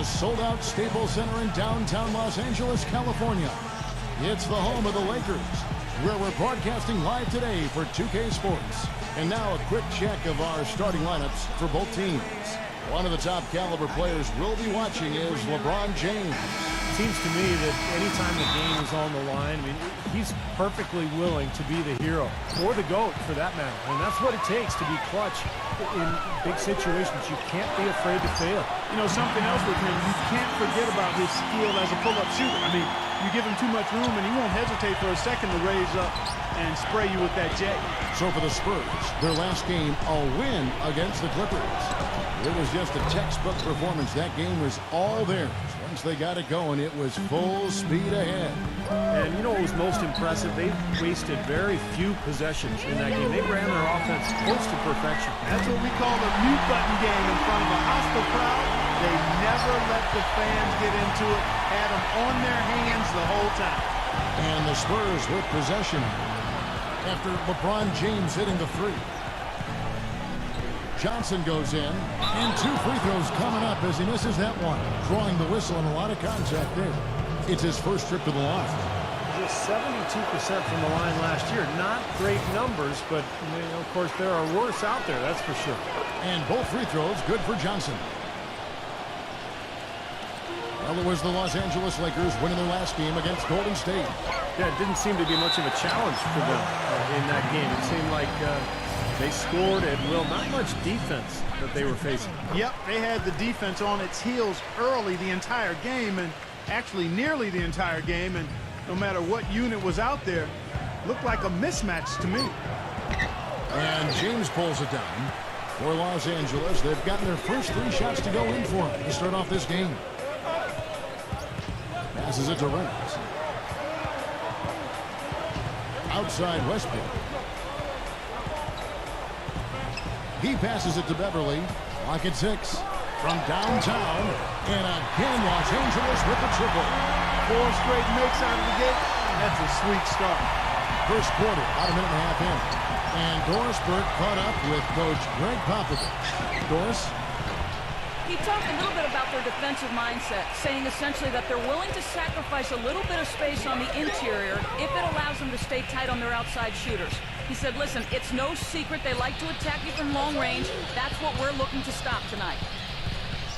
the sold-out Staples Center in downtown Los Angeles, California. It's the home of the Lakers, where we're broadcasting live today for 2K Sports. And now a quick check of our starting lineups for both teams. One of the top caliber players we'll be watching is LeBron James. Seems to me that anytime the game is on the line, I mean, he's perfectly willing to be the hero, or the GOAT for that matter. And that's what it takes to be clutch in big situations. You can't be afraid to fail. You know, something else with him, you can't forget about his skill as a pull-up shooter. I mean, you give him too much room and he won't hesitate for a second to raise up and spray you with that jet. So for the Spurs, their last game, a win against the Clippers. It was just a textbook performance. That game was all theirs. Once they got it going, it was full speed ahead. And you know what was most impressive? They wasted very few possessions in that game. They ran their offense close to perfection. That's what we call a mute button game in front of a hostile crowd. They never let the fans get into it. Had them on their hands the whole time. And the Spurs with possession after LeBron James hitting the three. Johnson goes in, and 2 free throws coming up as he misses that one. Drawing the whistle and a lot of contact there. It's his first trip to the line. Just 72% from the line last year. Not great numbers, but you know, of course there are worse out there, that's for sure. And both free throws good for Johnson. Well, it was the Los Angeles Lakers winning their last game against Golden State. Yeah, it didn't seem to be much of a challenge for them in that game. It seemed like they scored at will. Not much defense that they were facing. Yep, they had the defense on its heels early the entire game, and actually nearly the entire game, and no matter what unit was out there, looked like a mismatch to me. And James pulls it down for Los Angeles. They've gotten their first 3 shots to go in for him to start off this game. Passes it to Reynolds. Outside Westbrook. He passes it to Beverly. Clock at 6. From downtown. And again, Los Angeles with the triple. 4 straight makes out of the gate. That's a sweet start. First quarter, about a minute and a half in. And Doris Burke caught up with Coach Greg Popovich. Doris? He talked a little bit about their defensive mindset, saying essentially that they're willing to sacrifice a little bit of space on the interior if it allows them to stay tight on their outside shooters. He said, listen, it's no secret they like to attack you from long range. That's what we're looking to stop tonight.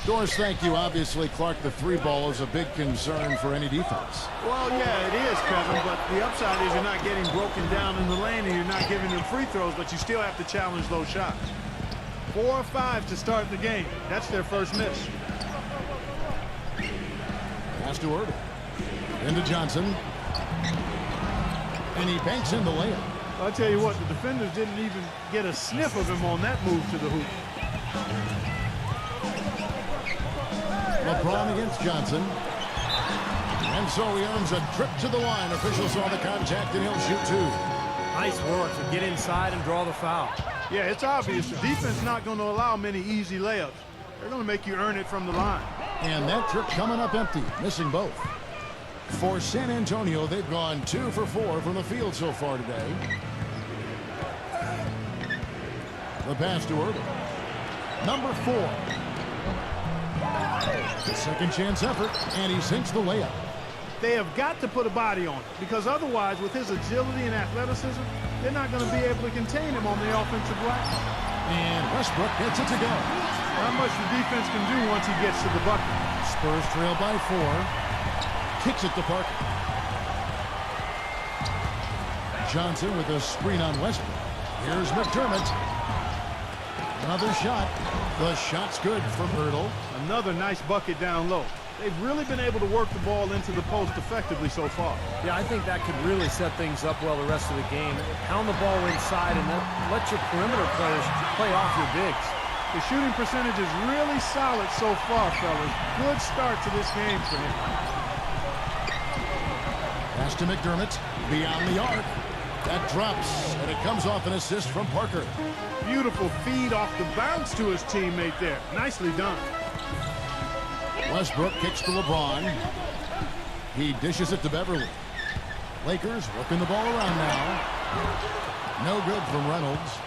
Doris, thank you. Obviously, Clark, the 3 ball is a big concern for any defense. Well, yeah, it is, Kevin, but the upside is you're not getting broken down in the lane and you're not giving them free throws, but you still have to challenge those shots. 4 or 5 to start the game. That's their first miss. Pass to Irving. Into Johnson. And he banks in the layup. I'll tell you what, the defenders didn't even get a sniff of him on that move to the hoop. LeBron against Johnson. And so he earns a trip to the line. Officials saw the contact, and he'll shoot 2. Nice work to get inside and draw the foul. Yeah, it's obvious. The defense not going to allow many easy layups. They're going to make you earn it from the line. And that trip coming up empty, missing both. For San Antonio, they've gone 2 for 4 from the field so far today. The pass to Irving. Number 4. Second chance effort, and he sinks the layup. They have got to put a body on it, because otherwise, with his agility and athleticism, they're not going to be able to contain him on the offensive glass. And Westbrook gets it to go. Not much the defense can do once he gets to the bucket. Spurs trail by 4. Kicks it to Parker. Johnson with a screen on Westbrook. Here's McDermott. Another shot. The shot's good from Hurdle. Another nice bucket down low. They've really been able to work the ball into the post effectively so far. Yeah, I think that could really set things up well the rest of the game. Pound the ball inside and then let your perimeter players play off your bigs. The shooting percentage is really solid so far, fellas. Good start to this game for him. Pass to McDermott. Beyond the arc. That drops, and it comes off an assist from Parker. Beautiful feed off the bounce to his teammate there. Nicely done. Westbrook kicks to LeBron. He dishes it to Beverly. Lakers working the ball around now. No good from Reynolds.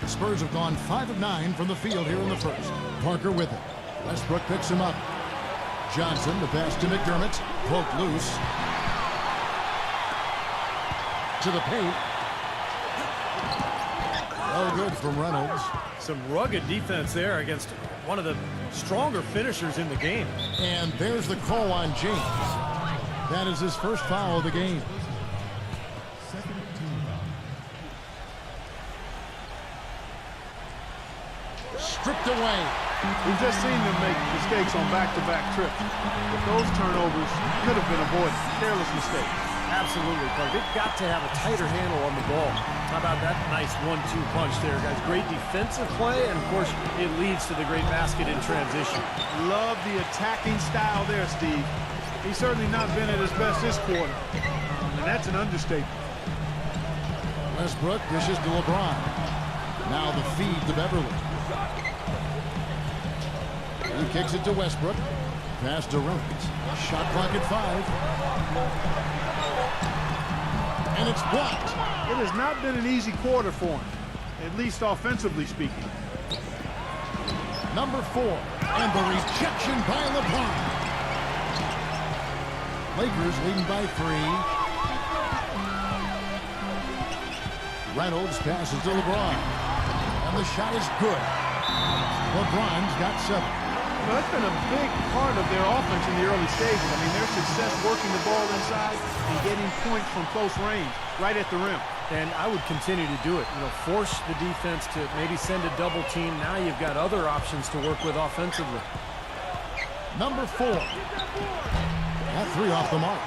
The Spurs have gone 5 of 9 from the field here in the first. Parker with it. Westbrook picks him up. Johnson, the pass to McDermott. Poked loose. To the paint. Well, good from Reynolds. Some rugged defense there against one of the stronger finishers in the game. And there's the call on James. That is his first foul of the game. Stripped away. We've just seen them make mistakes on back-to-back trips. But those turnovers could have been avoided. Careless mistakes. Absolutely, Clark. They've got to have a tighter handle on the ball. How about that nice 1-2 punch there, guys? Great defensive play, and of course, it leads to the great basket in transition. Love the attacking style there, Steve. He's certainly not been at his best this quarter. And that's an understatement. Westbrook dishes to LeBron. Now the feed to Beverly. He kicks it to Westbrook. Pass to Reynolds. Shot clock at 5. And it's blocked. It has not been an easy quarter for him, at least offensively speaking. Number 4. And the rejection by LeBron. Lakers leading by 3. Reynolds passes to LeBron. And the shot is good. LeBron's got 7. Well, that's been a big part of their offense in the early stages. I mean, their success working the ball inside and getting points from close range, right at the rim. And I would continue to do it. You know, force the defense to maybe send a double team. Now you've got other options to work with offensively. Number 4. That 3 off the mark.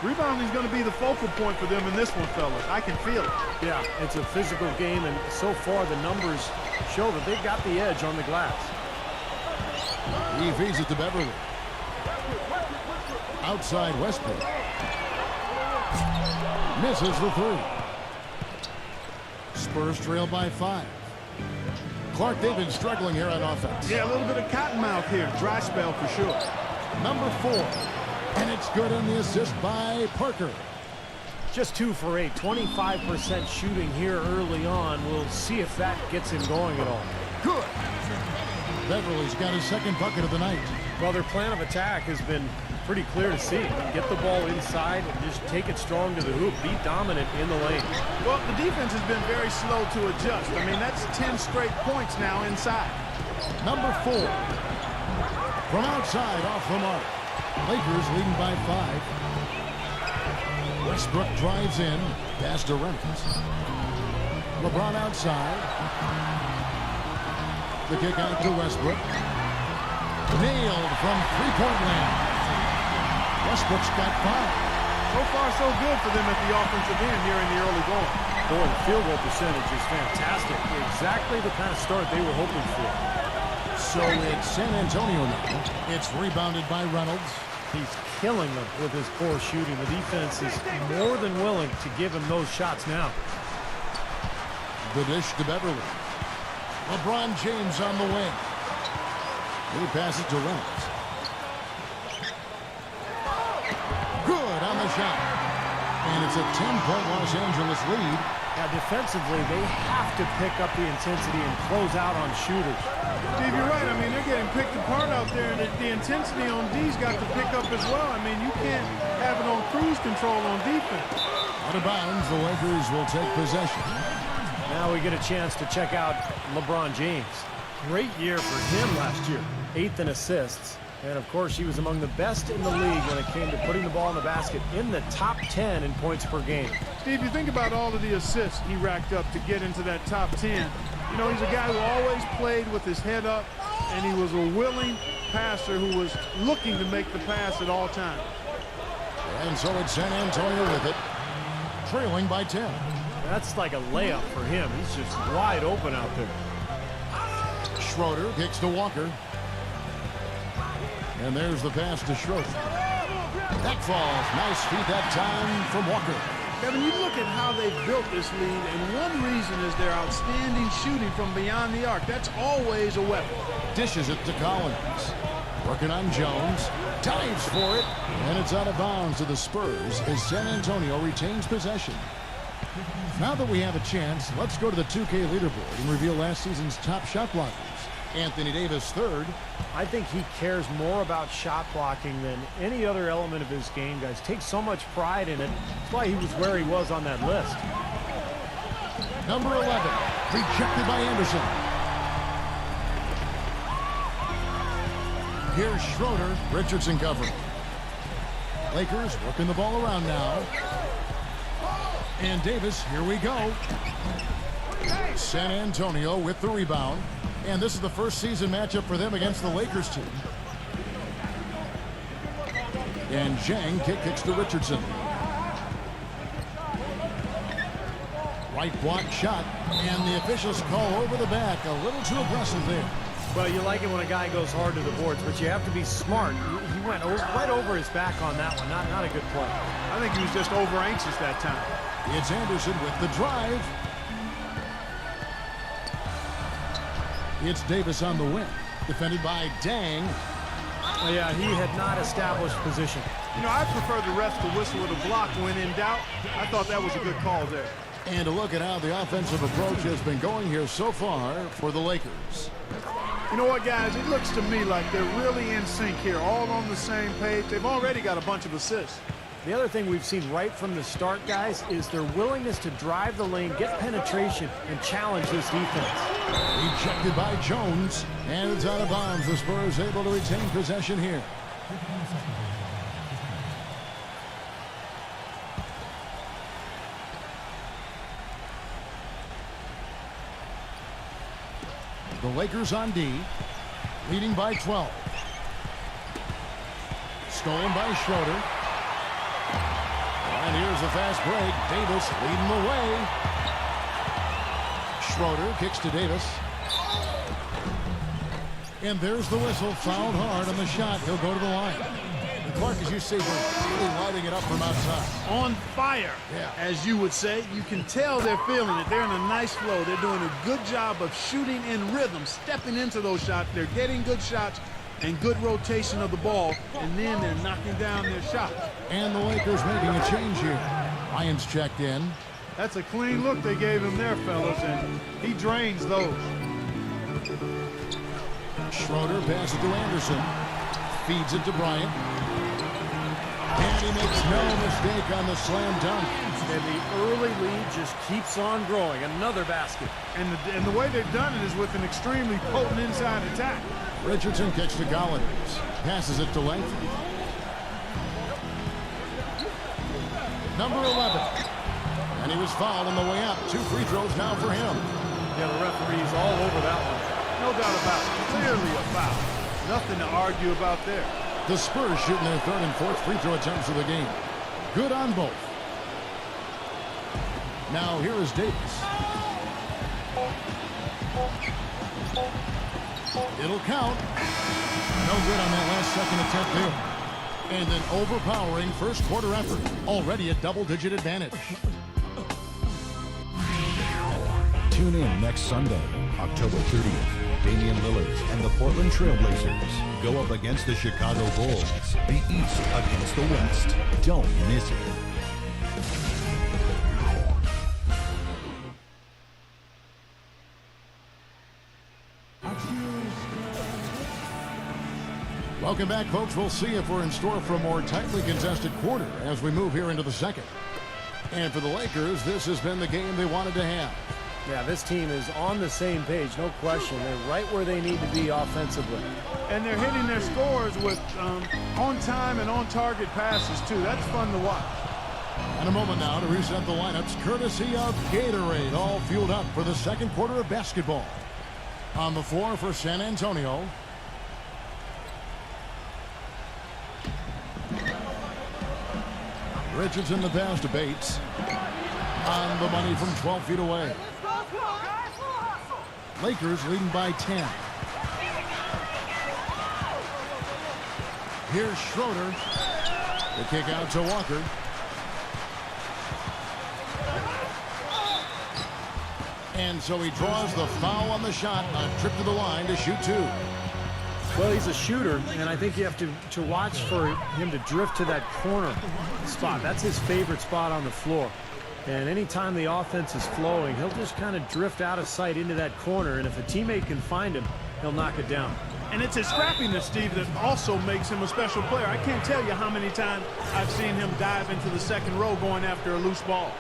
Rebounding is going to be the focal point for them in this one, fellas. I can feel it. Yeah, it's a physical game, and so far the numbers show that they've got the edge on the glass. He feeds it to Beverly. Outside Westbrook. Misses the 3. Spurs trail by 5. Clark, they've been struggling here on offense. Yeah, a little bit of cottonmouth here. Dry spell for sure. Number 4. And it's good on the assist by Parker. Just 2 for 8. 25% shooting here early on. We'll see if that gets him going at all. Good. Beverly's got his second bucket of the night. Well, their plan of attack has been pretty clear to see. Get the ball inside and just take it strong to the hoop. Be dominant in the lane. Well, the defense has been very slow to adjust. I mean, that's 10 straight points now inside. Number 4. From outside, off the mark. Lakers leading by 5. Westbrook drives in. Pass to Reynolds. LeBron outside. The kick out to Westbrook. Nailed from three-point land. Westbrook's got 5. So far, so good for them at the offensive end here in the early going. Boy, the field goal percentage is fantastic. Exactly the kind of start they were hoping for. So it's San Antonio now. It's rebounded by Reynolds. He's killing them with his poor shooting. The defense is more than willing to give him those shots now. The dish to Beverly. LeBron James on the wing. He passes to Reynolds. Good on the shot. And it's a 10-point Los Angeles lead. Now, defensively, they have to pick up the intensity and close out on shooters. Steve, you're right. I mean, they're getting picked apart out there, and the intensity on D's got to pick up as well. I mean, you can't have it on cruise control on defense. Out of bounds, the Lakers will take possession. Now we get a chance to check out LeBron James. Great year for him last year. 8th in assists. And, of course, he was among the best in the league when it came to putting the ball in the basket, in the top 10 in points per game. Steve, you think about all of the assists he racked up to get into that top 10. You know, he's a guy who always played with his head up, and he was a willing passer who was looking to make the pass at all times. And so it's San Antonio with it, trailing by 10. That's like a layup for him. He's just wide open out there. Schroeder kicks to Walker. And there's the pass to Schroeder. That falls. Nice feed that time from Walker. Kevin, you look at how they've built this lead, and one reason is their outstanding shooting from beyond the arc. That's always a weapon. Dishes it to Collins. Working on Jones. Dives for it. And it's out of bounds to the Spurs as San Antonio retains possession. Now that we have a chance, let's go to the 2K leaderboard and reveal last season's top shot blockers. Anthony Davis third. I think he cares more about shot blocking than any other element of his game, guys. Takes so much pride in it. That's why he was where he was on that list. Number 11, rejected by Anderson. Here's Schroeder, Richardson covering. Lakers working the ball around now. And Davis, here we go. San Antonio with the rebound. And this is the first season matchup for them against the Lakers team. And Zhang kicks to Richardson. Right block shot. And the officials call over the back. A little too aggressive there. Well, you like it when a guy goes hard to the boards, but you have to be smart. He went right over his back on that one. Not a good play. I think he was just over anxious that time. It's Anderson with the drive. It's Davis on the wing. Defended by Dang. Oh, yeah, he had not established position. You know, I prefer the refs to whistle with a block when in doubt. I thought that was a good call there. And a look at how the offensive approach has been going here so far for the Lakers. You know what, guys? It looks to me like they're really in sync here, all on the same page. They've already got a bunch of assists. The other thing we've seen right from the start, guys, is their willingness to drive the lane, get penetration, and challenge this defense. Rejected by Jones, and it's out of bounds. The Spurs able to retain possession here. The Lakers on D, leading by 12. Stolen by Schroeder. And here's the fast break. Davis leading the way. Schroeder kicks to Davis. And there's the whistle. Fouled hard on the shot. He'll go to the line. And Clark, as you say, we're really lighting it up from outside. On fire, Yeah. as you would say. You can tell they're feeling it. They're in a nice flow. They're doing a good job of shooting in rhythm, stepping into those shots. They're getting good shots and good rotation of the ball, and then they're knocking down their shots. And the Lakers making a change here. Lyons checked in. That's a clean look they gave him there, fellas, and he drains those. Schroeder passes to Anderson. Feeds it to Bryant. And he makes no mistake on the slam dunk. And the early lead just keeps on growing. Another basket. And the way they've done it is with an extremely potent inside attack. Richardson kicks to Gollins. Passes it to Langford. Number 11. And he was fouled on the way up. 2 free throws now for him. Yeah, the referee's all over that one. No doubt about it. Clearly a foul. Nothing to argue about there. The Spurs shooting their 3rd and 4th free throw attempts of the game. Good on both. Now here is Davis. It'll count. No good on that last second attempt there. And an overpowering first quarter effort. Already a double-digit advantage. Tune in next Sunday, October 30th. Damian Lillard and the Portland Trail Blazers go up against the Chicago Bulls. The East against the West. Don't miss it. Welcome back, folks. We'll see if we're in store for a more tightly contested quarter as we move here into the second. And for the Lakers, this has been the game they wanted to have. Yeah, this team is on the same page, no question. They're right where they need to be offensively. And they're hitting their scores with on-time and on-target passes, too. That's fun to watch. And a moment now to reset the lineups, courtesy of Gatorade, all fueled up for the second quarter of basketball. On the floor for San Antonio. Richardson the pass to Bates. On the money from 12 feet away. Lakers leading by 10. Here's Schroeder. The kick out to Walker. And so he draws the foul on the shot. A trip to the line to shoot 2. Well, he's a shooter, and I think you have to watch for him to drift to that corner spot. That's his favorite spot on the floor. And anytime the offense is flowing, he'll just kind of drift out of sight into that corner. And if a teammate can find him, he'll knock it down. And it's his scrappiness, Steve, that also makes him a special player. I can't tell you how many times I've seen him dive into the second row going after a loose ball.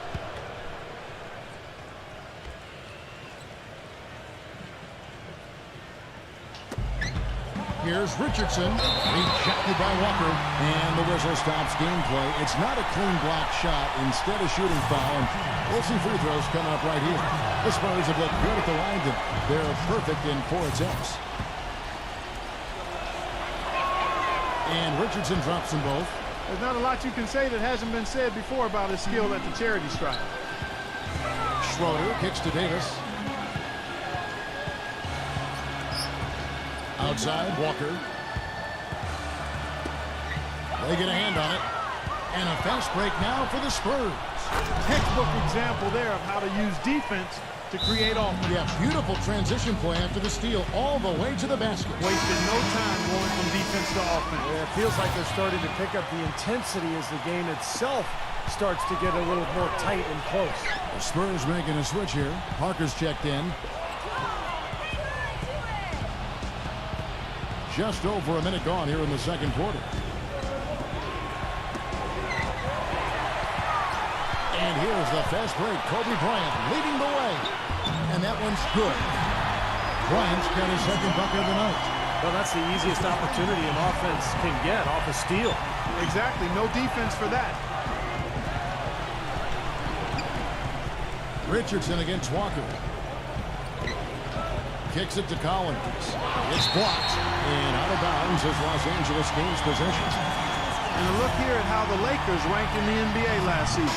Here's Richardson, rejected by Walker, and the whistle stops gameplay. It's not a clean block shot, instead a shooting foul, and we'll see free throws come up right here. The Spurs have looked good at the line, and they're perfect in 4 attempts. And Richardson drops them both. There's not a lot you can say that hasn't been said before about his skill at the charity stripe. Schroeder kicks to Davis. Outside, Walker. They get a hand on it. And a fast break now for the Spurs. Textbook example there of how to use defense to create offense. Yeah, beautiful transition play after the steal all the way to the basket. Wasted no time going from defense to offense. Yeah, it feels like they're starting to pick up the intensity as the game itself starts to get a little more tight and close. The Spurs making a switch here. Parker's checked in. Just over a minute gone here in the second quarter. And here's the fast break. Kobe Bryant leading the way. And that one's good. Bryant's got his second bucket of the night. Well, that's the easiest opportunity an offense can get off a steal. Exactly. No defense for that. Richardson against Walker. Kicks it to Collins. It's blocked. And out of bounds as Los Angeles gains possession. And a look here at how the Lakers ranked in the NBA last season.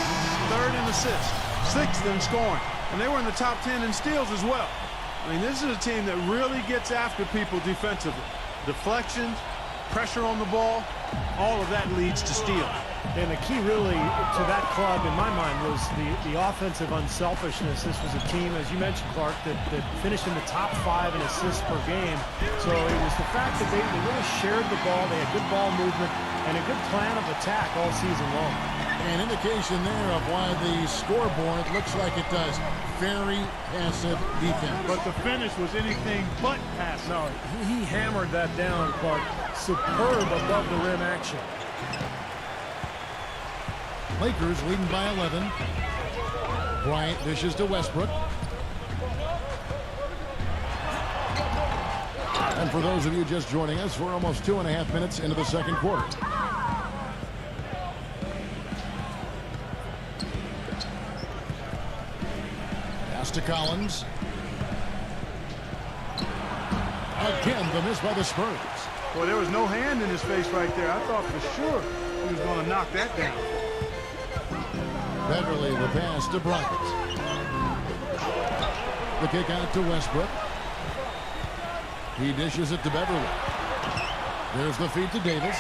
3rd in assists, 6th in scoring. And they were in the top 10 in steals as well. I mean, this is a team that really gets after people defensively. Deflections, pressure on the ball, all of that leads to steals. And the key really to that club, in my mind, was the offensive unselfishness. This was a team, as you mentioned, Clark, that finished in the top 5 in assists per game. So it was the fact that they really shared the ball. They had good ball movement and a good plan of attack all season long. An indication there of why the scoreboard looks like it does. Very passive defense. But the finish was anything but passive. No, he hammered that down, Clark. Superb above the rim action. Lakers leading by 11. Bryant dishes to Westbrook. And for those of you just joining us, we're almost 2.5 minutes into the second quarter. Pass to Collins. Again, the miss by the Spurs. Well, there was no hand in his face right there. I thought for sure he was going to knock that down. Beverly, the pass to Bryant. The kick out to Westbrook. He dishes it to Beverly. There's the feed to Davis.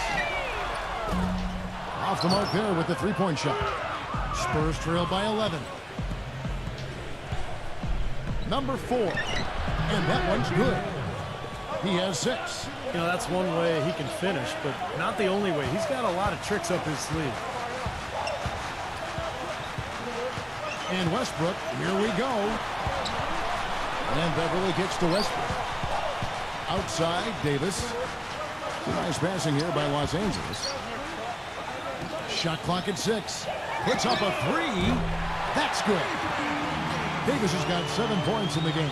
Off the mark there with the three-point shot. Spurs trail by 11. Number 4. And that one's good. He has 6. You know, that's one way he can finish, but not the only way. He's got a lot of tricks up his sleeve. And Westbrook, here we go. And Beverly kicks to Westbrook. Outside, Davis. Nice passing here by Los Angeles. Shot clock at 6. Puts up a 3. That's good. Davis has got 7 points in the game.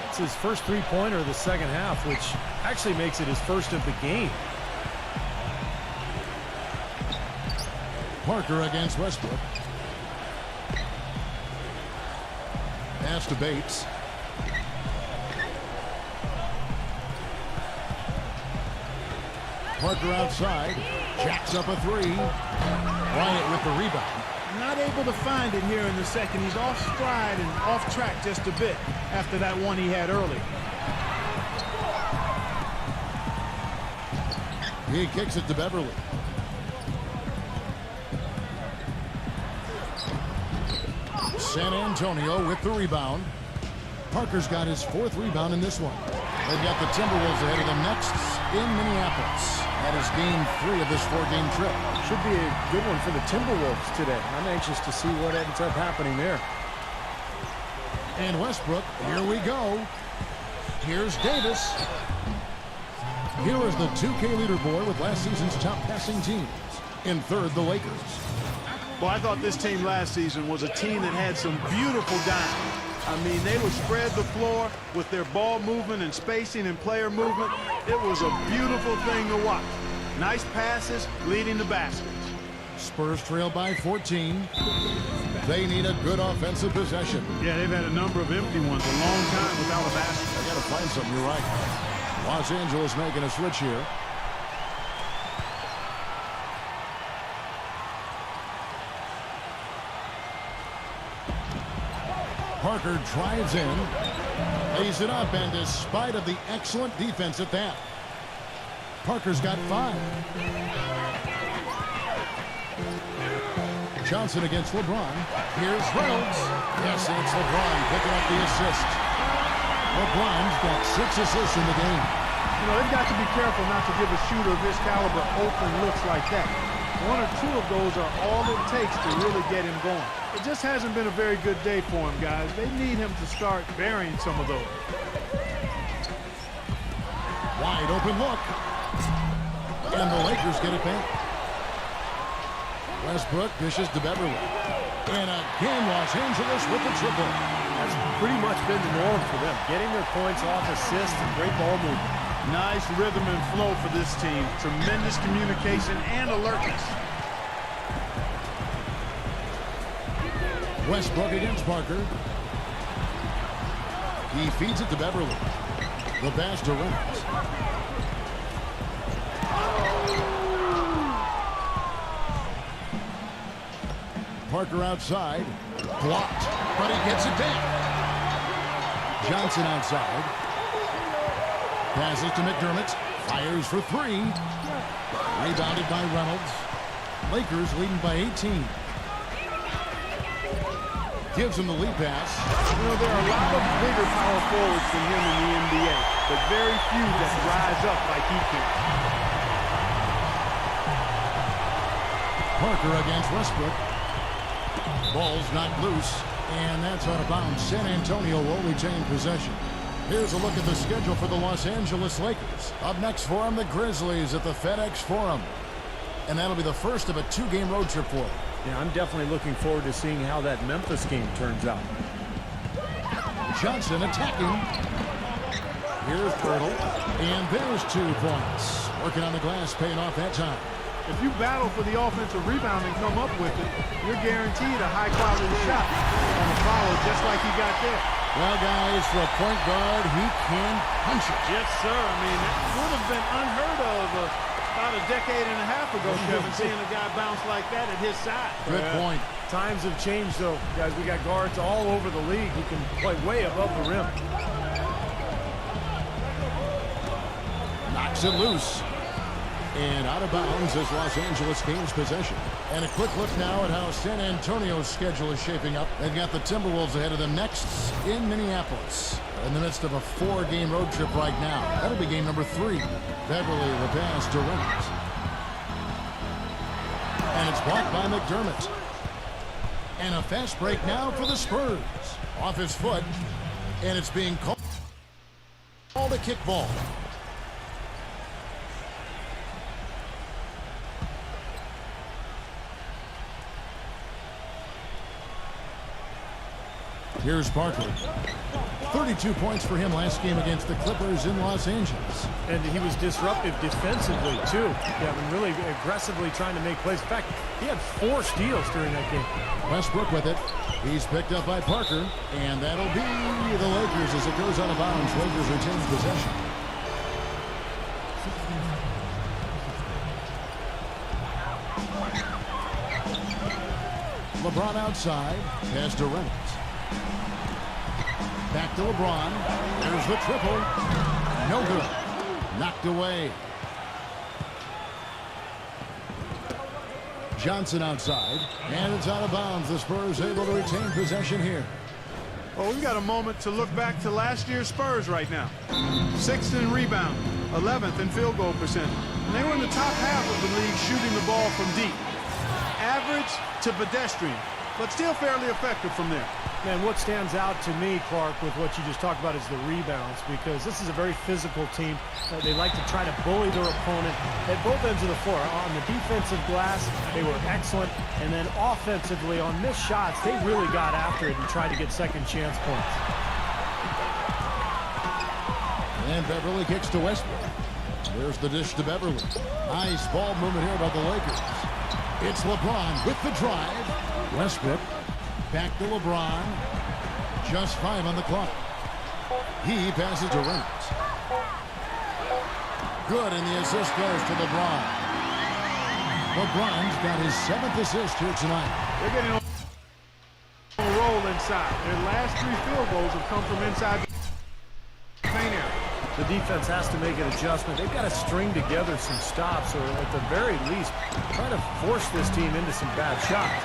It's his first three-pointer of the second half, which actually makes it his first of the game. Parker against Westbrook. Pass to Bates. Parker outside. Jacks up a 3. Bryant with the rebound. Not able to find it here in the second. He's off stride and off track just a bit after that one he had early. He kicks it to Beverly. San Antonio with the rebound. Parker's got his 4th rebound in this one. They've got the Timberwolves ahead of them next in Minneapolis. That is game 3 of this 4-game trip. Should be a good one for the Timberwolves today. I'm anxious to see what ends up happening there. And Westbrook, here we go. Here's Davis. Here is the 2K leaderboard with last season's top passing teams. In 3rd, the Lakers. Well, I thought this team last season was a team that had some beautiful dimes. I mean, they would spread the floor with their ball movement and spacing and player movement. It was a beautiful thing to watch. Nice passes leading to baskets. Spurs trail by 14. They need a good offensive possession. Yeah, they've had a number of empty ones a long time without a basket. I got to find something. You're right. Los Angeles making a switch here. Parker drives in, lays it up, and despite of the excellent defense at that, Parker's got 5. Johnson against LeBron. Here's Reynolds. Yes, it's LeBron picking up the assist. LeBron's got 6 assists in the game. You know, they've got to be careful not to give a shooter of this caliber open looks like that. 1 or 2 of those are all it takes to really get him going. It just hasn't been a very good day for him, guys. They need him to start burying some of those. Wide open look. And the Lakers get it back. Westbrook dishes to Beverly. And again, Los Angeles with the triple. That's pretty much been the norm for them. Getting their points off assists and great ball movement. Nice rhythm and flow for this team. Tremendous communication and alertness. Westbrook against Parker. He feeds it to Beverly. The pass to Reynolds. Parker outside. Blocked, but he gets it back. Johnson outside. Passes to McDermott. Fires for 3. Rebounded by Reynolds. Lakers leading by 18. Gives him the lead pass. You know, there are a lot of bigger power forwards than him in the NBA, but very few that rise up like he can. Parker against Westbrook. Ball's knocked loose, and that's out of bounds. San Antonio will retain possession. Here's a look at the schedule for the Los Angeles Lakers. Up next for them, the Grizzlies at the FedEx Forum. And that'll be the first of a 2-game road trip for them. Yeah, I'm definitely looking forward to seeing how that Memphis game turns out. Johnson attacking. Here's Girdle. And there's 2 points. Working on the glass, paying off that time. If you battle for the offensive rebound and come up with it, you're guaranteed a high-quality shot on the follow, just like he got there. Well, guys, for a point guard, he can punch it. Yes, sir. I mean, it would have been unheard of about a decade and a half ago, Kevin, seeing a guy bounce like that at his side. Good point. Times have changed, though. Guys, we got guards all over the league who can play way above the rim. Knocks it loose. And out of bounds as Los Angeles gains possession. And a quick look now at how San Antonio's schedule is shaping up. They've got the Timberwolves ahead of them next in Minneapolis. In the midst of a 4-game road trip right now. That'll be game number 3. Beverly the pass to Reynolds. And it's blocked by McDermott. And a fast break now for the Spurs. Off his foot. And it's being called a kickball. Here's Parker. 32 points for him last game against the Clippers in Los Angeles. And he was disruptive defensively, too. Yeah, really aggressively trying to make plays. In fact, he had 4 steals during that game. Westbrook with it. He's picked up by Parker. And that'll be the Lakers as it goes out of bounds. Lakers retain possession. LeBron outside. Pass to Reynolds. Back to LeBron. There's the triple. No good. Knocked away. Johnson outside. And it's out of bounds. The Spurs able to retain possession here. Well, we've got a moment to look back to last year's Spurs right now. 6th in rebound, 11th in field goal percentage. And they were in the top half of the league shooting the ball from deep. Average to pedestrian, but still fairly effective from there. Man, what stands out to me, Clark, with what you just talked about is the rebounds, because this is a very physical team. They like to try to bully their opponent at both ends of the floor. On the defensive glass, they were excellent, and then offensively, on missed shots, they really got after it and tried to get second chance points. And Beverly kicks to Westbrook. There's the dish to Beverly. Nice ball movement here by the Lakers. It's LeBron with the drive. Westbrook back to LeBron. Just 5 on the clock. He passes to Reynolds. Good, and the assist goes to LeBron. LeBron's got his 7th assist here tonight. They're getting on a roll inside. Their last 3 field goals have come from inside the paint area. The defense has to make an adjustment. They've got to string together some stops, or at the very least, try to force this team into some bad shots.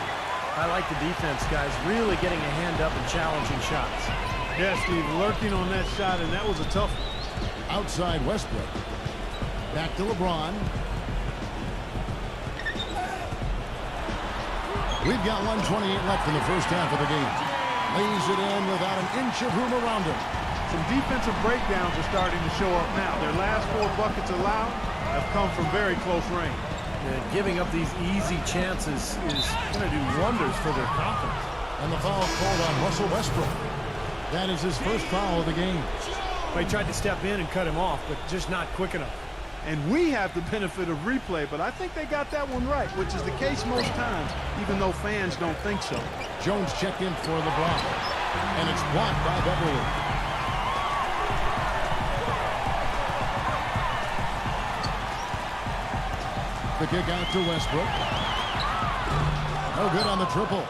I like the defense, guys, really getting a hand up and challenging shots. Yeah, Steve, lurking on that shot, and that was a tough one. Outside Westbrook. Back to LeBron. We've got 1:28 left in the first half of the game. Lays it in without an inch of room around him. Some defensive breakdowns are starting to show up now. Their last 4 buckets allowed have come from very close range. And giving up these easy chances is going to do wonders for their confidence. And the foul called on Russell Westbrook. That is his first foul of the game. He tried to step in and cut him off, but just not quick enough. And we have the benefit of replay, but I think they got that one right, which is the case most times, even though fans don't think so. Jones checked in for LeBron. And it's blocked by Beverly. The kick out to Westbrook. No good on the triple.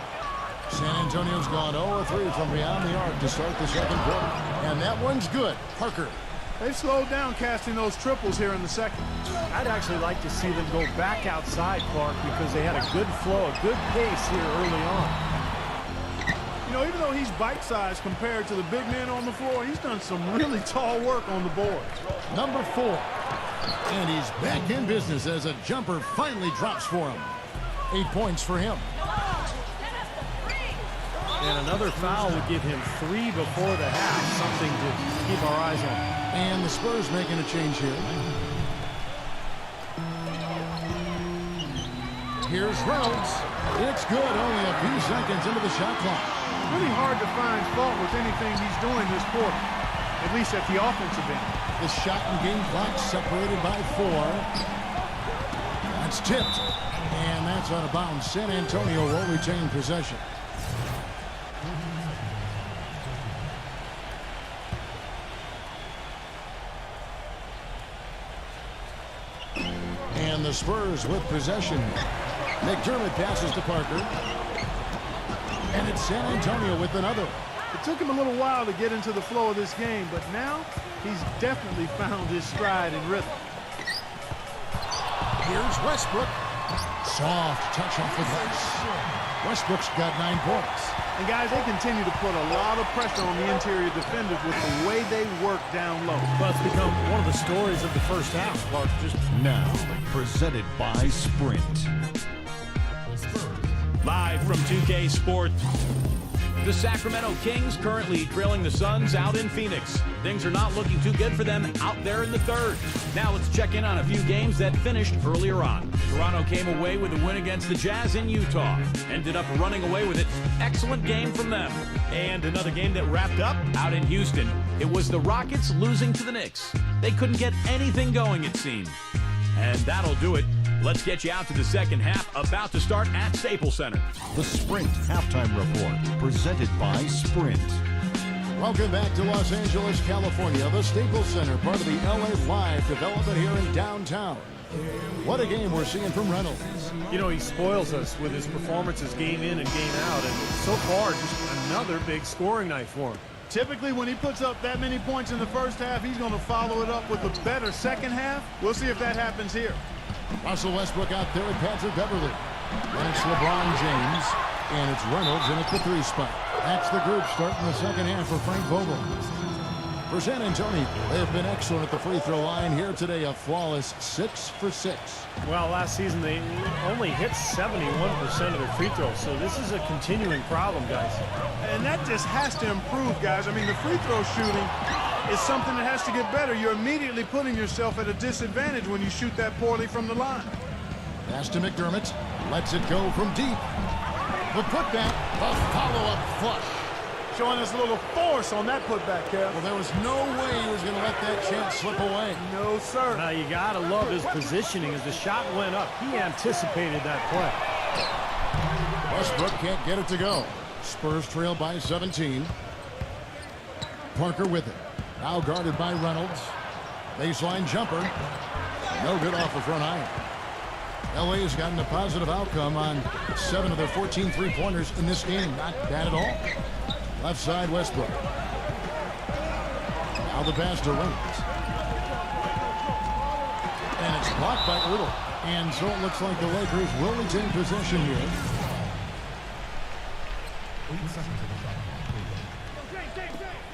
San Antonio's gone 0-3 from beyond the arc to start the second quarter. And that one's good. Parker. They've slowed down casting those triples here in the second. I'd actually like to see them go back outside, Clark, because they had a good flow, a good pace here early on. You know, even though he's bite-sized compared to the big men on the floor, he's done some really tall work on the board. Number 4. And he's back in business as a jumper finally drops for him. 8 points for him. And another foul would give him 3 before the half, something to keep our eyes on. And the Spurs making a change here. Here's Reynolds. It's good, only a few seconds into the shot clock. Really hard to find fault with anything he's doing this quarter, at least at the offensive end. The shot and game clock separated by 4. That's tipped. And that's out of bounds. San Antonio will retain possession. And the Spurs with possession. McDermott passes to Parker. And it's San Antonio with another. It took him a little while to get into the flow of this game, but now he's definitely found his stride and rhythm. Here's Westbrook. Soft touch off the glass. Westbrook's got 9 points. And guys, they continue to put a lot of pressure on the interior defenders with the way they work down low. Well, it's become one of the stories of the first half, Clark. Just Now, presented by Sprint. Live from 2K Sports. The Sacramento Kings currently trailing the Suns out in Phoenix. Things are not looking too good for them out there in the third. Now let's check in on a few games that finished earlier on. Toronto came away with a win against the Jazz in Utah. Ended up running away with it. Excellent game from them. And another game that wrapped up out in Houston. It was the Rockets losing to the Knicks. They couldn't get anything going, it seemed. And that'll do it. Let's get you out to the second half, about to start at Staples Center. The Sprint Halftime Report, presented by Sprint. Welcome back to Los Angeles, California, the Staples Center, part of the LA Live development here in downtown. What a game we're seeing from Reynolds. You know, he spoils us with his performances game in and game out, and so far, just another big scoring night for him. Typically, when he puts up that many points in the first half, he's going to follow it up with a better second half. We'll see if that happens here. Russell Westbrook out there at Patrick Beverly. And it's LeBron James, and it's Reynolds in at the 3 spot. That's the group starting the second half for Frank Vogel. For San Antonio, they have been excellent at the free throw line here today, a flawless 6 for 6. Well, last season they only hit 71% of their free throws, so this is a continuing problem, guys. And that just has to improve, guys. I mean, the free throw shooting is something that has to get better. You're immediately putting yourself at a disadvantage when you shoot that poorly from the line. Pass to McDermott. Lets it go from deep. The putback, a follow-up flush. Showing us a little force on that putback, Kev. Well, there was no way he was going to let that chance slip away. No, sir. Now, you got to love his positioning. As the shot went up, he anticipated that play. Westbrook can't get it to go. Spurs trail by 17. Parker with it. Now guarded by Reynolds. Baseline jumper. No good off the front iron. LA has gotten a positive outcome on 7 of their 14 three-pointers in this game. Not bad at all. Left side, Westbrook. Now the pass to Reynolds. And it's blocked by Ertl. And so it looks like the Lakers will retain possession here.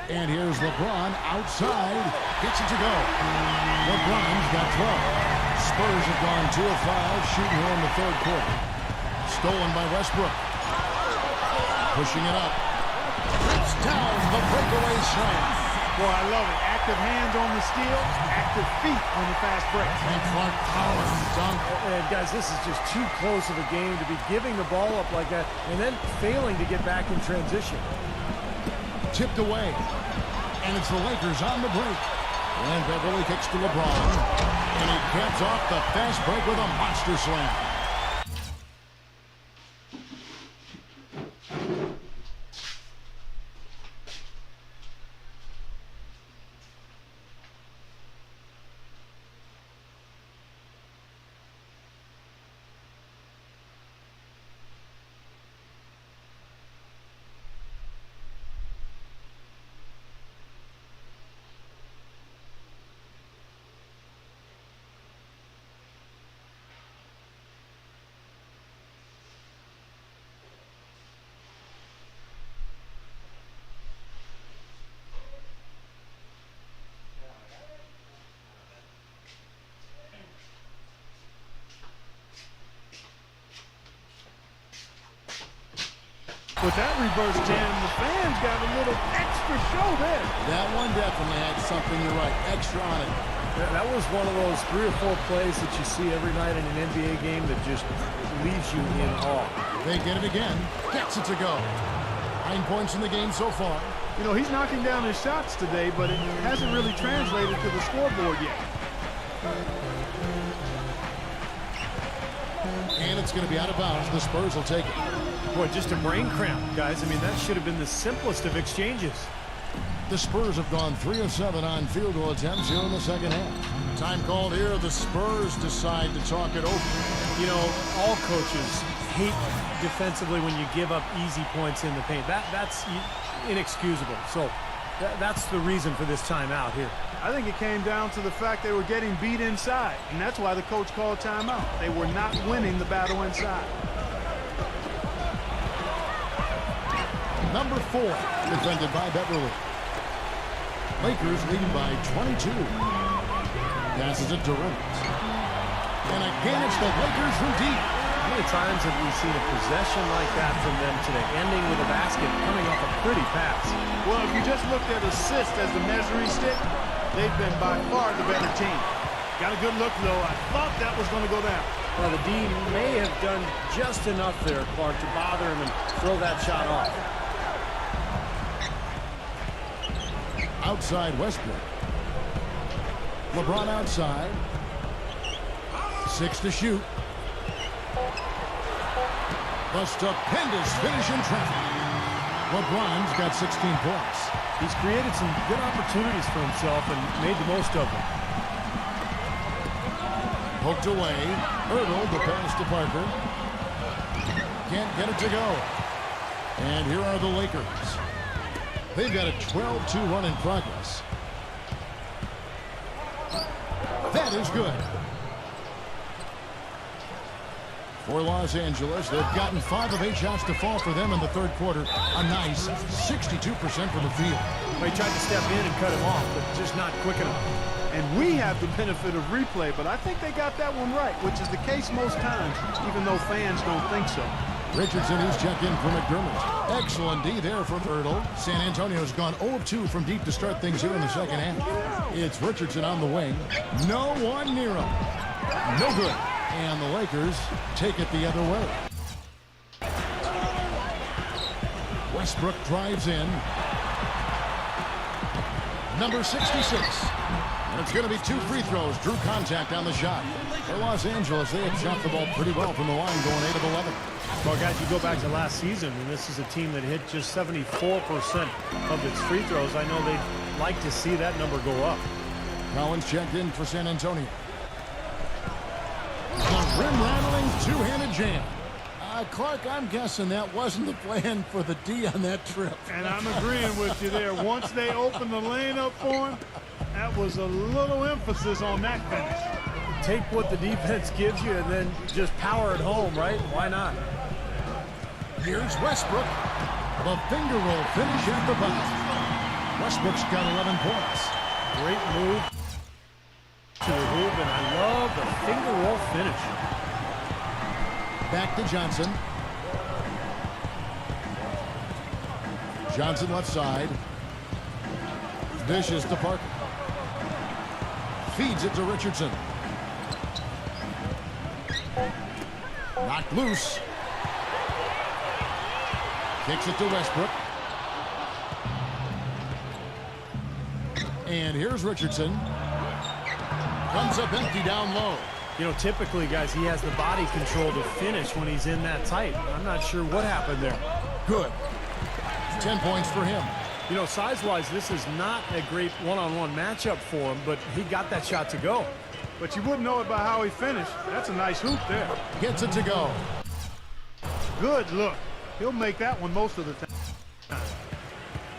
And here's LeBron outside. Gets it to go. LeBron's got 12. Spurs have gone 2 of 5, shooting here in the third quarter. Stolen by Westbrook. Pushing it up. Rips down the breakaway slam. Boy, I love it. Active hands on the steal, active feet on the fast break. And front power dunk. And guys, this is just too close of a game to be giving the ball up like that and then failing to get back in transition. Tipped away. And it's the Lakers on the break. And Beverly kicks to LeBron. And he caps off the fast break with a monster slam. With that reverse jam, the fans got a little extra show there. That one definitely had something, you're right, extra on it. That was one of those 3 or 4 plays that you see every night in an NBA game that just leaves you in awe. They get it again. Gets it to go. 9 points in the game so far. You know, he's knocking down his shots today, but it hasn't really translated to the scoreboard yet. And it's going to be out of bounds. The Spurs will take it. Boy, just a brain cramp, guys. I mean, that should have been the simplest of exchanges. The Spurs have gone 3 of 7 on field goal attempts here in the second half. Time called here. The Spurs decide to talk it over. You know, all coaches hate defensively when you give up easy points in the paint. That's inexcusable. So that's the reason for this timeout here. I think it came down to the fact they were getting beat inside, and that's why the coach called timeout. They were not winning the battle inside. Number 4, defended by Beverly. Lakers leading by 22. Passes it to Reynolds. And again, it's the Lakers from deep. How many times have we seen a possession like that from them today, ending with a basket coming off a pretty pass? Well, if you just looked at assists as the measuring stick, they've been by far the better team. Got a good look, though. I thought that was going to go down. Well, the D may have done just enough there, Clark, to bother him and throw that shot off. Outside Westbrook. LeBron outside. 6 to shoot. The stupendous finish in traffic. LeBron's got 16 points. He's created some good opportunities for himself and made the most of them. Poked away. Ertl, the pass to Parker. Can't get it to go. And here are the Lakers. They've got a 12-2 run in progress. That is good. For Los Angeles, they've gotten 5 of 8 shots to fall for them in the third quarter. A nice 62% from the field. They tried to step in and cut him off, but just not quick enough. And we have the benefit of replay, but I think they got that one right, which is the case most times, even though fans don't think so. Richardson, who's checked in for McDermott. Excellent D there from Ertl. San Antonio's gone 0 of 2 from deep to start things here in the second half. It's Richardson on the wing. No one near him. No good. And the Lakers take it the other way. Westbrook drives in. Number 66. And it's going to be 2 free throws. Drew contact on the shot. For Los Angeles, they have shot the ball pretty well from the line, going 8 of 11. Well, guys, you go back to last season, and this is a team that hit just 74% of its free throws. I know they'd like to see that number go up. Collins checked in for San Antonio. The rim-rattling two-handed jam. Clark, I'm guessing that wasn't the plan for the D on that trip. And I'm agreeing with you there. Once they opened the lane up for him, that was a little emphasis on that finish. Take what the defense gives you and then just power it home, right? Why not? Here's Westbrook. The finger roll finish at the bottom. Westbrook's got 11 points. Great move to the hoop, and I love the finger roll finish. Back to Johnson. Johnson left side. Dishes to Parker. Feeds it to Richardson. Knocked loose. Kicks it to Westbrook. And here's Richardson. Comes up empty down low. You know, typically, guys, he has the body control to finish when he's in that tight. I'm not sure what happened there. Good. 10 points for him. You know, size-wise, this is not a great one-on-one matchup for him, but he got that shot to go. But you wouldn't know it by how he finished. That's a nice hoop there. Gets it to go. Good look. He'll make that one most of the time.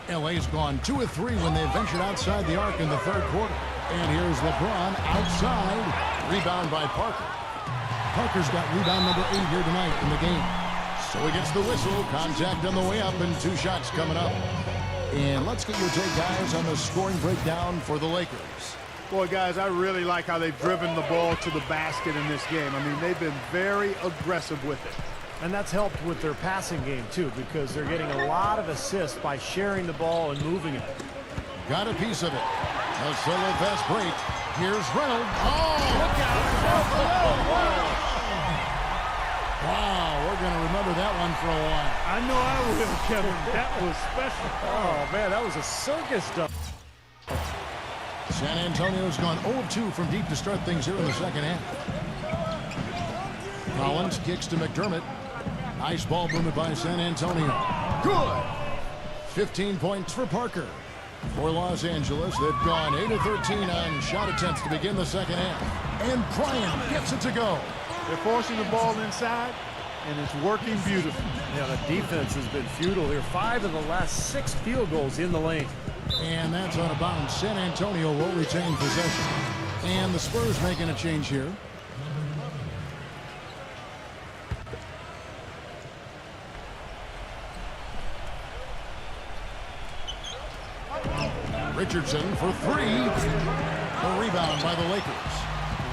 LA's gone 2 of 3 when they ventured outside the arc in the third quarter. And here's LeBron outside. Rebound by Parker. Parker's got rebound number 8 here tonight in the game. So he gets the whistle. Contact on the way up and 2 shots coming up. And let's get your take, guys, on the scoring breakdown for the Lakers. Boy, guys, I really like how they've driven the ball to the basket in this game. I mean, they've been very aggressive with it. And that's helped with their passing game, too, because they're getting a lot of assists by sharing the ball and moving it. Got a piece of it. A solo fast break. Here's Reynolds. Oh, look out. Wow, we're going to remember that one for a while. I know I will, Kevin. That was special. Oh, man, that was a circus stuff. San Antonio's gone 0 of 2 from deep to start things here in the second half. Collins kicks to McDermott. Nice ball movement by San Antonio. Good. 15 points for Parker. For Los Angeles, they've gone 8 of 13 on shot attempts to begin the second half. And Bryant gets it to go. They're forcing the ball inside, and it's working beautifully. Yeah, the defense has been futile here. 5 of the last 6 field goals in the lane. And that's out of bounds. San Antonio will retain possession. And the Spurs making a change here. Richardson for 3. A rebound by the Lakers.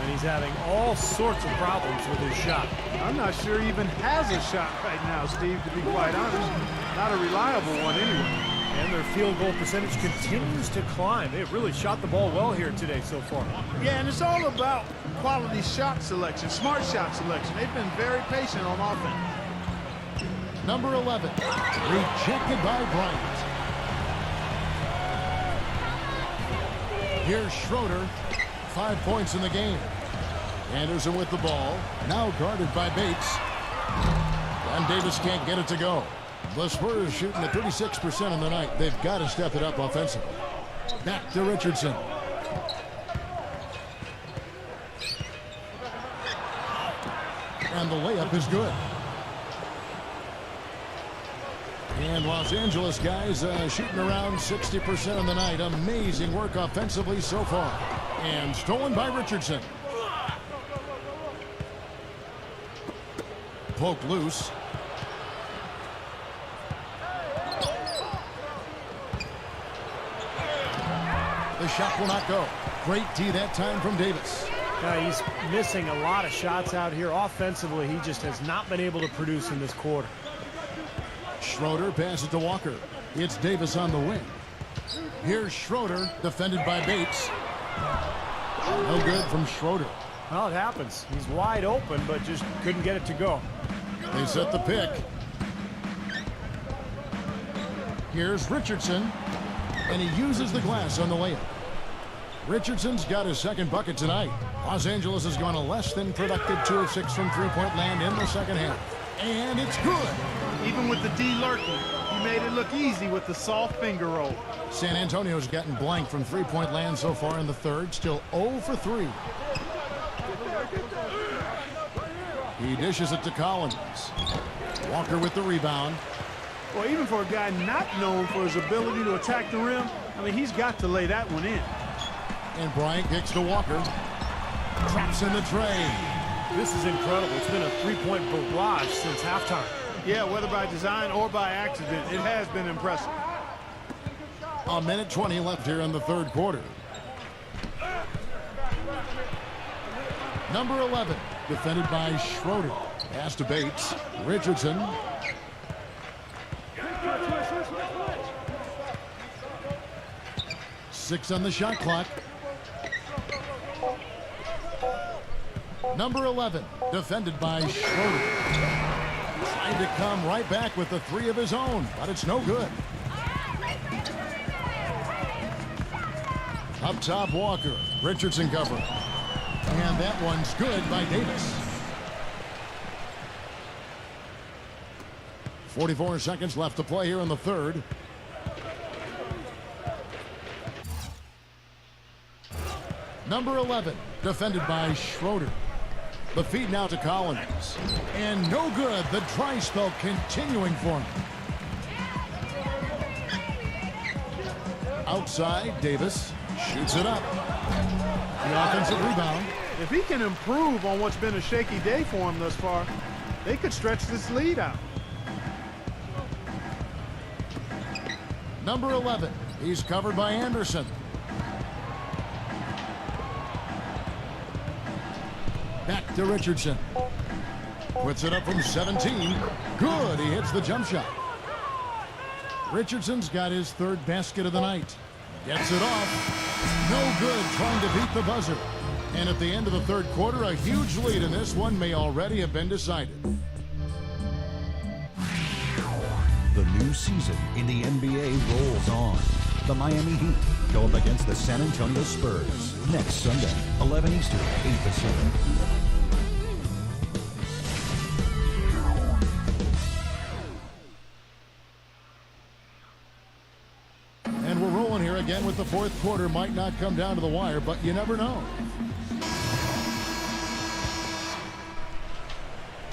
And he's having all sorts of problems with his shot. I'm not sure he even has a shot right now, Steve, to be quite honest. Not a reliable one anyway. And their field goal percentage continues to climb. They've really shot the ball well here today so far. Yeah, and it's all about quality shot selection, smart shot selection. They've been very patient on offense. Number 11, rejected by Bryant. Here's Schroeder, 5 points in the game. Anderson with the ball, now guarded by Bates. And Davis can't get it to go. The Spurs shooting at 36% in the night. They've got to step it up offensively. Back to Richardson. And the layup is good. And Los Angeles guys shooting around 60% in the night. Amazing work offensively so far. And stolen by Richardson. poked loose. The shot will not go. Great D that time from Davis. He's missing a lot of shots out here. Offensively, he just has not been able to produce in this quarter. Schroeder passes to Walker. It's Davis on the wing. Here's Schroeder, defended by Bates. No good from Schroeder. Well, it happens. He's wide open, but just couldn't get it to go. They set the pick. Here's Richardson, and he uses the glass on the layup. Richardson's got his second bucket tonight. Los Angeles has gone a less than productive 2 of 6 from three-point land in the second half. And it's good. Even with the D lurking, he made it look easy with the soft finger roll. San Antonio's gotten blank from three-point land so far in the third. Still 0 for 3. He dishes it to Collins. Walker with the rebound. Well, even for a guy not known for his ability to attack the rim, I mean, he's got to lay that one in. And Bryant kicks to Walker. Traps in the tray. This is incredible. It's been a three-point barrage since halftime. Yeah, whether by design or by accident, it has been impressive. A minute 20 left here in the third quarter. Number 11, defended by Schroeder. Pass to Bates. Richardson. Six on the shot clock. Number 11, defended by Schroeder. Trying to come right back with the three of his own, but it's no good. Up top, Walker. Richardson cover. And that one's good by Davis. 44 seconds left to play here in the third. Number 11, defended by Schroeder. The feed now to Collins. And no good. The dry spell continuing for him. Outside, Davis shoots it up. The offensive rebound. If he can improve on what's been a shaky day for him thus far, they could stretch this lead out. Number 11, he's covered by Anderson. Back to Richardson. Puts it up from 17. Good, he hits the jump shot. Richardson's got his third basket of the night. Gets it off. No good, trying to beat the buzzer. And at the end of the third quarter, a huge lead in this one may already have been decided. The new season in the NBA rolls on. The Miami Heat go up against the San Antonio Spurs next Sunday, 11 Eastern, 8 Pacific. And we're rolling here again with the fourth quarter. Might not come down to the wire, but you never know.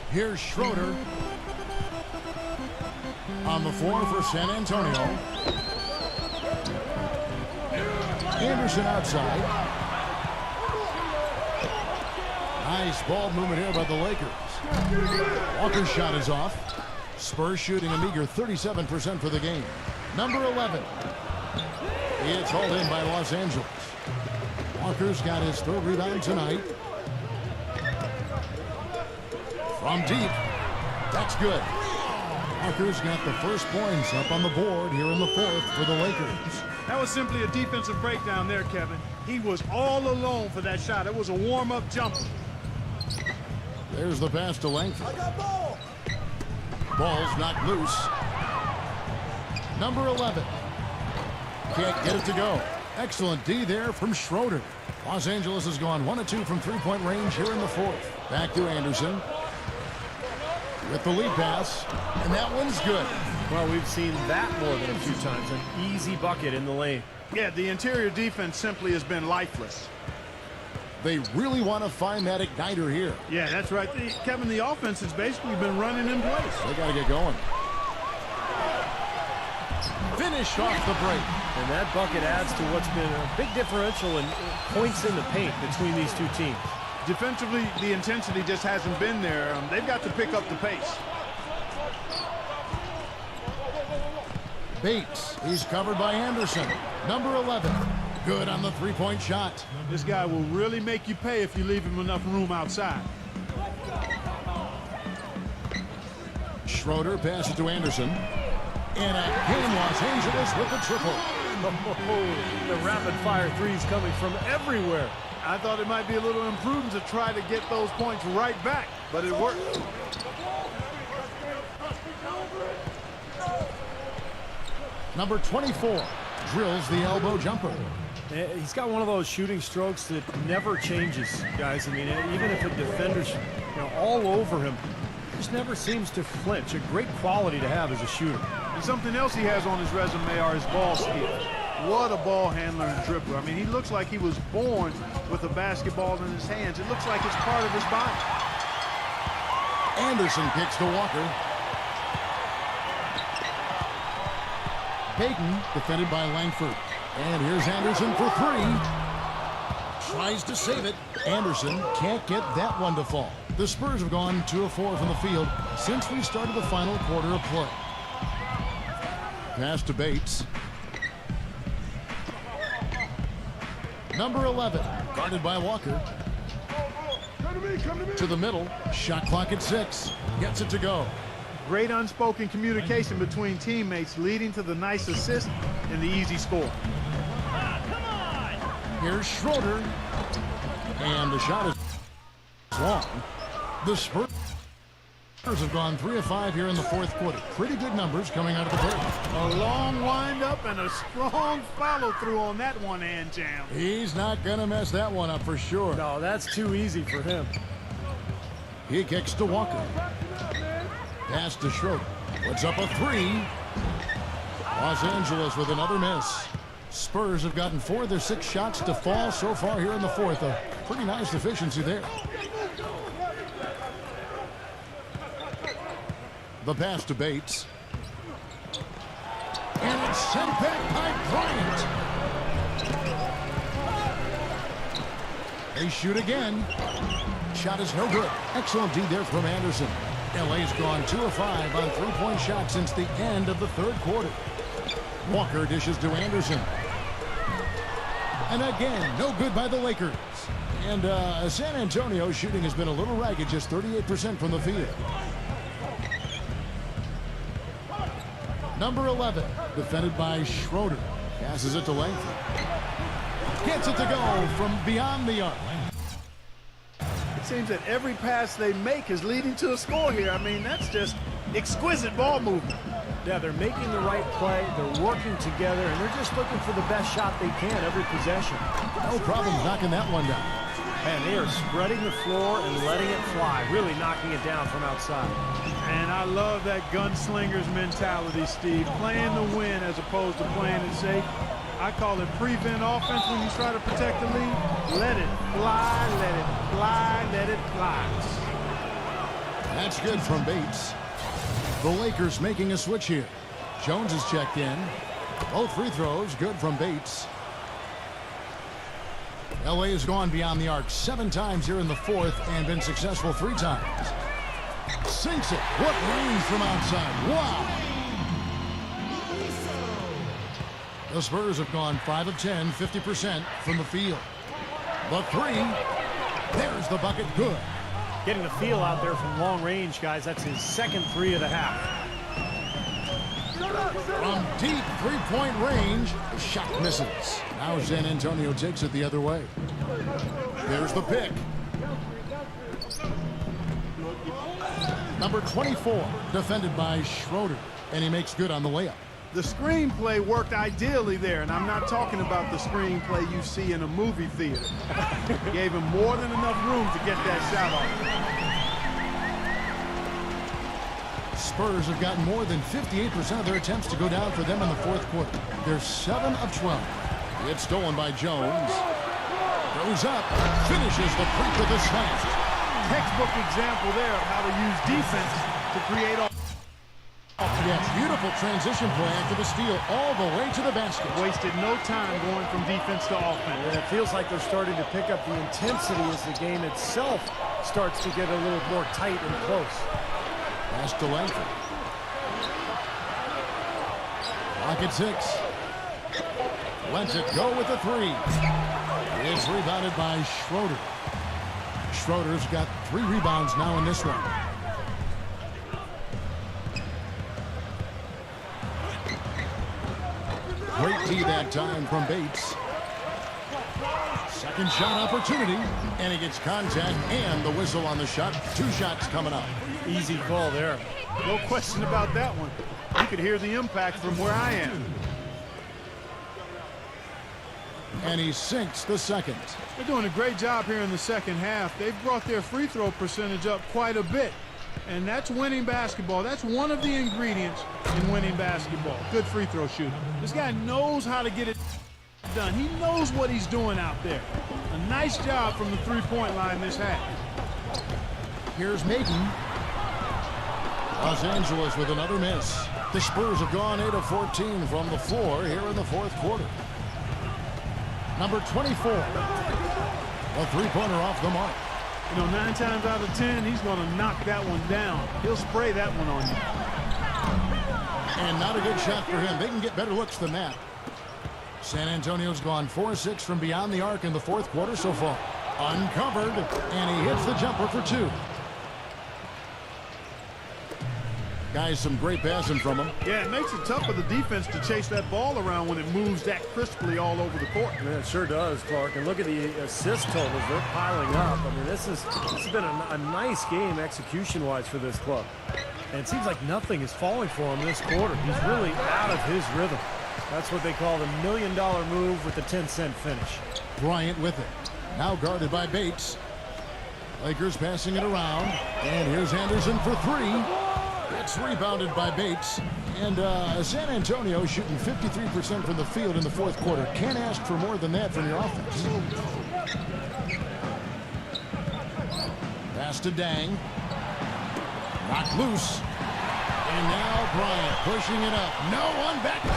Here's Schroeder on the floor for San Antonio. Anderson outside. Nice ball movement here by the Lakers. Walker's shot is off. Spurs shooting a meager 37% for the game. Number 11. It's hauled in by Los Angeles. Walker's got his third rebound tonight. From deep. That's good. Walker's got the first points up on the board here in the fourth for the Lakers. That was simply a defensive breakdown there, Kevin. He was all alone for that shot. It was a warm-up jumper. There's the pass to Langford. Ball's knocked loose. Number 11. Can't get it to go. Excellent D there from Schroeder. Los Angeles has gone 1 of 2 from three-point range here in the fourth. Back to Anderson. With the lead pass. And that one's good. Well, we've seen that more than a few times. An easy bucket in the lane. Yeah, the interior defense simply has been lifeless. They really want to find that igniter here. Yeah, that's right. Kevin, the offense has basically been running in place. They got to get going. Finished off the break. And that bucket adds to what's been a big differential in points in the paint between these two teams. Defensively, the intensity just hasn't been there. They've got to pick up the pace. Bates, he's covered by Anderson. Number 11, good on the three-point shot. This guy will really make you pay if you leave him enough room outside. Schroeder passes to Anderson. And again, Los Angeles with the triple. Oh, the rapid-fire threes coming from everywhere. I thought it might be a little imprudent to try to get those points right back, but it worked. Number 24 drills the elbow jumper. He's got one of those shooting strokes that never changes, guys. I mean, even if a defender's all over him, just never seems to flinch. A great quality to have as a shooter. And something else he has on his resume are his ball skills. What a ball handler and dribbler. I mean, he looks like he was born with a basketball in his hands. It looks like it's part of his body. Anderson kicks to Walker. Payton defended by Langford. And here's Anderson for three. Tries to save it. Anderson can't get that one to fall. The Spurs have gone 2 of 4 from the field since we started the final quarter of play. Pass to Bates. Number 11, guarded by Walker. To the middle, shot clock at 6. Gets it to go. Great unspoken communication between teammates leading to the nice assist and the easy score. Here's Schroeder. And the shot is long. The Spurs have gone 3 of 5 here in the fourth quarter. Pretty good numbers coming out of the break. A long windup and a strong follow-through on that one-hand jam. He's not going to mess that one up for sure. No, that's too easy for him. He kicks to Walker. Pass to Schroeder. Puts up a 3. Los Angeles with another miss. Spurs have gotten 4 of their 6 shots to fall so far here in the fourth. A pretty nice efficiency there. The pass to Bates. And it's sent back by Bryant. They shoot again. Shot is no good. Excellent D there from Anderson. LA's gone 2 of 5 on three-point shots since the end of the third quarter. Walker dishes to Anderson. And again, no good by the Lakers. And San Antonio's shooting has been a little ragged, just 38% from the field. Number 11, defended by Schroeder. Passes it to Langford. Gets it to go from beyond the arc. It seems that every pass they make is leading to a score here. I mean, that's just exquisite ball movement. Yeah, they're making the right play, they're working together, and they're just looking for the best shot they can every possession. No problem knocking that one down. And they are spreading the floor and letting it fly, really knocking it down from outside. And I love that gunslinger's mentality, Steve. Playing to win as opposed to playing it safe. I call it prevent offense when you try to protect the lead. Let it fly, let it fly, let it fly. That's good from Bates. The Lakers making a switch here. Jones is checked in. Both free throws good from Bates. LA has gone beyond the arc 7 times here in the fourth and been successful 3 times. Sinks it. What range from outside. Wow. The Spurs have gone 5 of 10, 50% from the field. The 3. There's the bucket. Good. Getting the feel out there from long range, guys. That's his second 3 of the half. From deep three-point range, the shot misses. Now San Antonio takes it the other way. There's the pick. Number 24, defended by Schroeder, and he makes good on the layup. The screenplay worked ideally there, and I'm not talking about the screenplay you see in a movie theater. Gave him more than enough room to get that shot off. Spurs have gotten more than 58% of their attempts to go down for them in the fourth quarter. They're 7 of 12. It's stolen by Jones. Goes up, finishes the break with a slam. Textbook example there of how to use defense to create offense. Yes, beautiful transition play after the steal all the way to the basket. Wasted no time going from defense to offense. And it feels like they're starting to pick up the intensity as the game itself starts to get a little more tight and close. Pass to Langford. Clock at 6. Lets it go with the 3. It's rebounded by Schroeder. Schroeder's got 3 rebounds now in this one. Great D that time from Bates. Second shot opportunity, and he gets contact and the whistle on the shot. 2 shots coming up. Easy call there. No question about that one. You could hear the impact from where I am. And he sinks the second. They're doing a great job here in the second half. They've brought their free throw percentage up quite a bit. And that's winning basketball. That's one of the ingredients in winning basketball. Good free throw shooting. This guy knows how to get it done. He knows what he's doing out there. A nice job from the three-point line this half. Here's Maiden. Los Angeles with another miss. The Spurs have gone 8 of 14 from the floor here in the fourth quarter. Number 24. A three-pointer off the mark. You know, 9 times out of 10, he's going to knock that one down. He'll spray that one on you. And not a good shot for him. They can get better looks than that. San Antonio's gone 4-6 from beyond the arc in the fourth quarter so far. Uncovered, and he hits the jumper for 2. Guys, some great passing from him. Yeah, it makes it tough for the defense to chase that ball around when it moves that crisply all over the court. Yeah, it sure does, Clark. And look at the assist totals. They're piling up. I mean, this has been a nice game execution-wise for this club. And it seems like nothing is falling for him this quarter. He's really out of his rhythm. That's what they call the $1 million move with the 10-cent finish. Bryant with it. Now guarded by Bates. Lakers passing it around. And here's Anderson for 3. It's rebounded by Bates. And San Antonio shooting 53% from the field in the fourth quarter. Can't ask for more than that from your offense. Pass to Dang. Knocked loose. And now Bryant pushing it up. No one back. Oh,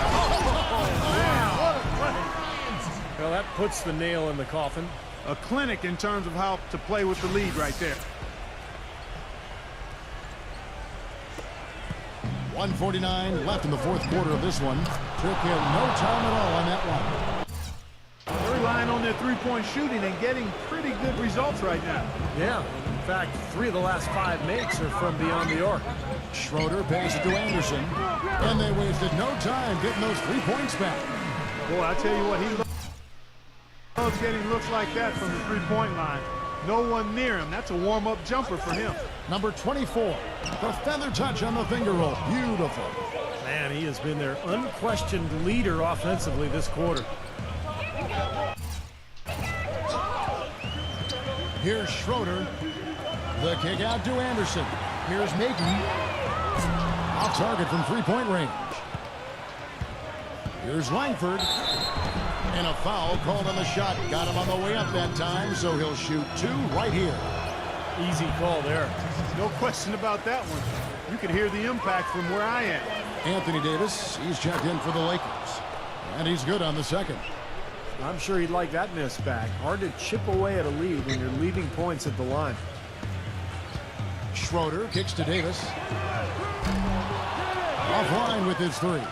man, what a play. Well, that puts the nail in the coffin. A clinic in terms of how to play with the lead right there. 1:49 left in the fourth quarter of this one. Took him no time at all on that one. They're relying on their three-point shooting and getting pretty good results right now. Yeah, in fact, 3 of the last 5 makes are from beyond the arc. Schroeder passes to Anderson, and they wasted no time getting those 3 points back. Boy, I tell you what, he loves getting looks like that from the three-point line. No one near him. That's a warm-up jumper for him. Number 24, the feather touch on the finger roll. Beautiful. Man, he has been their unquestioned leader offensively this quarter. Here's Schroeder. The kick out to Anderson. Here's Maiden. Off target from three-point range. Here's Langford. And a foul called on the shot. Got him on the way up that time, so he'll shoot 2 right here. Easy call there. No question about that one. You can hear the impact from where I am. Anthony Davis, he's checked in for the Lakers. And he's good on the second. I'm sure he'd like that miss back. Hard to chip away at a lead when you're leaving points at the line. Schroeder kicks to Davis. Offline with his 3.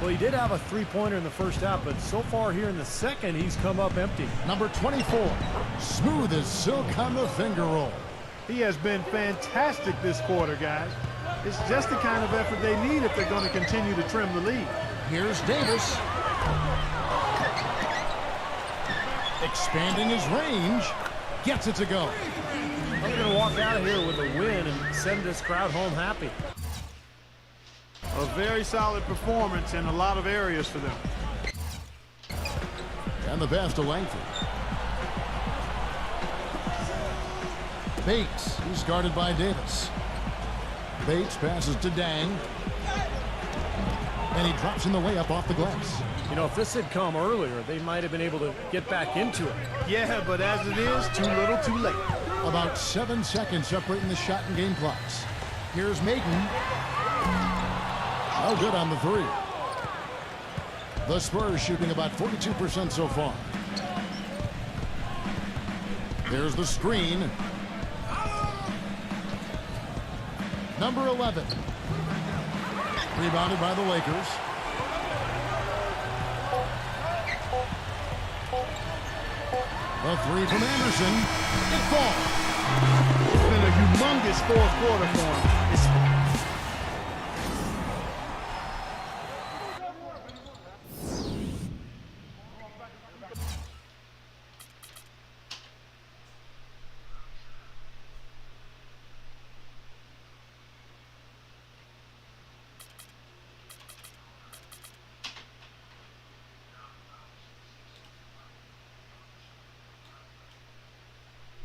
Well, he did have a three-pointer in the first half, but so far here in the second, he's come up empty. Number 24, smooth as silk on the finger roll. He has been fantastic this quarter, guys. It's just the kind of effort they need if they're going to continue to trim the lead. Here's Davis. Expanding his range. Gets it to go. They're going to walk out of here with a win and send this crowd home happy. A very solid performance in a lot of areas for them. And the pass to Langford. Bates, he's guarded by Davis. Bates passes to Dang. And he drops in the layup off the glass. You know, if this had come earlier, they might have been able to get back into it. Yeah, but as it is, too little, too late. About 7 seconds separating the shot and game clocks. Here's Maiden. No good on the three. The Spurs shooting about 42% so far. There's the screen. Number 11. Rebounded by the Lakers. A three from Anderson. It falls. It's been a humongous fourth quarter for him.